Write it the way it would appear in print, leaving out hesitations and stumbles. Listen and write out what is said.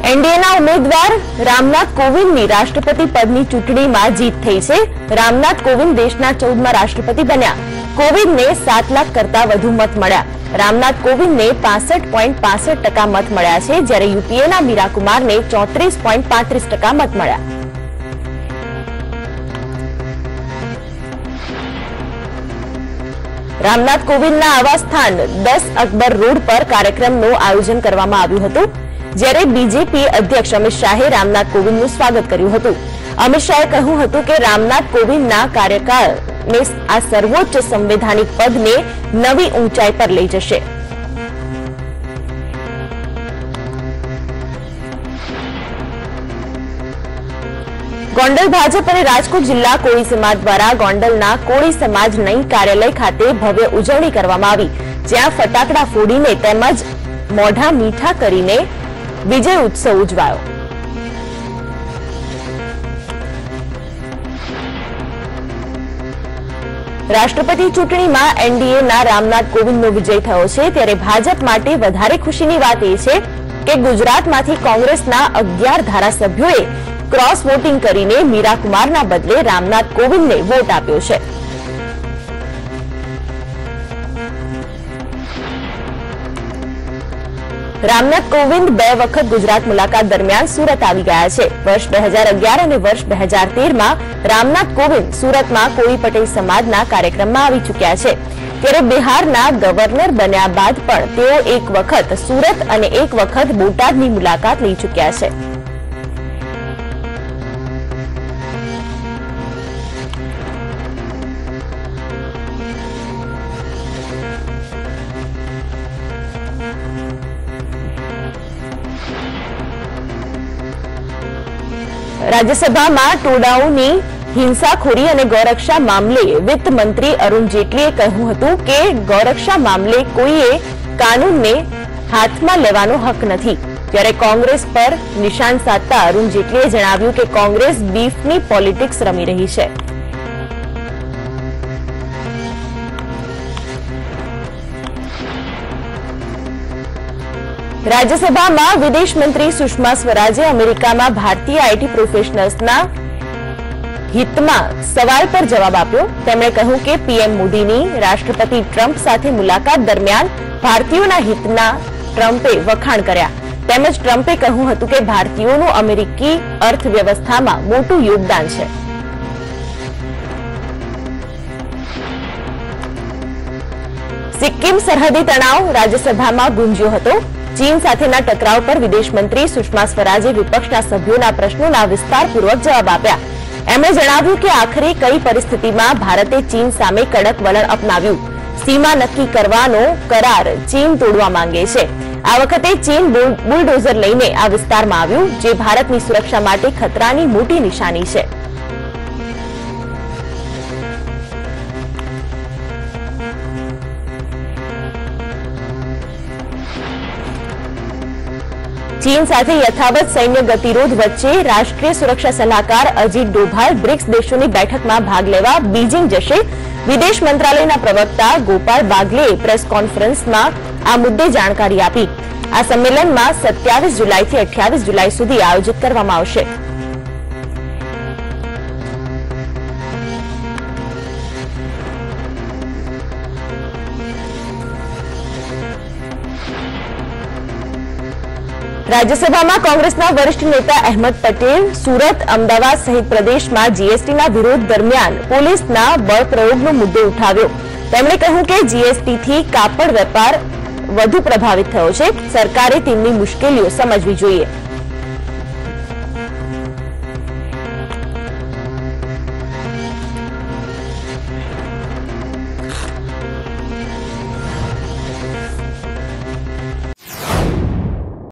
एनडीएના ઉમેદવાર રામનાથ કોવિંદની રાષ્ટ્રપતિ પદની ચૂંટણીમાં જીત થઈ છે। રામનાથ કોવિંદ દેશના 14મા રાષ્ટ્રપતિ બન્યા। કોવિંદને 7 લાખ કરતા વધુ મત મળ્યા। રામનાથ કોવિંદને 65.65% મત મળ્યા છે, જ્યારે યુપીએના મીરા કુમારને 34.35% મત મળ્યા। રામનાથ કોવિંદના આવાસસ્થાન 10 અકબર રોડ પર કાર્યક્રમનું આયોજન કરવામાં આવ્યું હતું, જ્યારે બીજેપી અધ્યક્ષ અમિત શાહે રામનાથ કોવિંદનું સ્વાગત કર્યું હતું। અમિત શાહે કહ્યું હતું કે રામનાથ કોવિંદના કાર્યકાળને આ સર્વોચ્ચ સંવૈધાનિક પદને નવી ઊંચાઈ પર લઈ જશે। ગોંડલ ભાજપ અને રાજકોટ જિલ્લા કોળી સમાજ દ્વારા ગોંડલના કોળી સમાજ નઈ કાર્યાલય ખાતે ભવ્ય ઉજવણી કરવામાં આવી, જ્યાં ફટાકડા ફોડીને તેમજ મોઢા મીઠા કરીને વિજય ઉત્સવ ઉજવાયો। રાષ્ટ્રપતિ ચૂંટણીમાં એનડીએના રામનાથ કોવિંદનો વિજય થયો છે, ત્યારે ભાજપ માટે વધારે ખુશીની વાત એ છે કે ગુજરાતમાંથી કોંગ્રેસના 11 ધારાસભ્યોએ ક્રોસ વોટિંગ કરીને મીરા કુમારના બદલે રામનાથ કોવિંદને વોટ આપ્યો છે। રામનાથ કોવિંદ 2 વખત ગુજરાત મુલાકાત દરમિયાન સુરત આવી ગયા છે। વર્ષ 2011 અને વર્ષ 2013માં રામનાથ કોવિંદ સુરતમાં કોળી પટેલ સમાજના કાર્યક્રમમાં આવી ચૂક્યા છે, ત્યારે બિહારના ગવર્નર બન્યા બાદ પણ તેઓ 1 વખત સુરત અને 1 વખત બોટાદની મુલાકાત લઈ ચૂક્યા છે। રાજ્યસભામાં ટોળાઓની હિંસાખોરી અને ગૌરક્ષા મામલે વિત્ત મંત્રી અરુણ જેટલીએ કહ્યું હતું કે ગૌરક્ષા મામલે કોઈએ કાનૂનને હાથમાં લેવાનો હક નથી, ત્યારે કોંગ્રેસ પર નિશાન સાધતા અરુણ જેટલીએ જણાવ્યું કે કોંગ્રેસ બીફની પોલિટિક્સ રમી રહી છે। રાજ્યસભામાં વિદેશ મંત્રી સુષ્મા સ્વરાજે અમેરિકામાં ભારતીય આઈટી પ્રોફેશનલ્સના હિતમાં સવાલ પર જવાબ આપ્યો। તેમણે કહ્યું કે પીએમ મોદીની રાષ્ટ્રપતિ ટ્રમ્પ સાથે મુલાકાત દરમિયાન ભારતીયોના હિતના ટ્રમ્પે વખાણ કર્યા, તેમજ ટ્રમ્પે કહ્યું હતું કે ભારતીયોનું અમેરિકી અર્થવ્યવસ્થામાં મોટું યોગદાન છે। સિક્કિમ સરહદી તણાવ રાજ્યસભામાં ગુંજ્યો હતો। ચીન સાથેના ટકરાવ પર વિદેશ મંત્રી સુષ્મા સ્વરાજે વિપક્ષના સભ્યોના પ્રશ્નોના વિસ્તારપૂર્વક જવાબ આપ્યા। એમણે જણાવ્યું કે આખરે કઈ પરિસ્થિતિમાં ભારતે ચીન સામે કડક વલણ અપનાવ્યું। સીમા નક્કી કરવાનો કરાર ચીન તોડવા માંગે છે। આ વખતે ચીન બુલડોઝર લઈને આ વિસ્તારમાં આવ્યું, જે ભારતની સુરક્ષા માટે ખતરાની મોટી નિશાની છે। ચીન સાથે યથાવત સૈન્ય ગતિરોધ વચ્ચે રાષ્ટ્રીય સુરક્ષા સલાહકાર અજીત ડોભાલ બ્રિક્સ દેશોની બેઠકમાં ભાગ લેવા બીજીંગ જશે। વિદેશ મંત્રાલયના પ્રવક્તા ગોપાલ બાગલેએ પ્રેસ કોન્ફરન્સમાં આ મુદ્દે જાણકારી આપી। આ સંમેલનમાં 27 જુલાઈથી 28 જુલાઈ સુધી આયોજિત કરવામાં આવશે। રાજ્યસભામાં કોંગ્રેસના વરિષ્ઠ નેતા અહેમદ પટેલ સુરત, અમદાવાદ સહિત પ્રદેશમાં જીએસટીના વિરોધ દરમિયાન પોલીસના બળપ્રયોગનો મુદ્દો ઉઠાવ્યો। તેમણે કહ્યું કે જીએસટીથી કાપડ વેપાર વધુ પ્રભાવિત થયો છે, સરકારે તેમની મુશ્કેલીઓ સમજવી જોઈએ।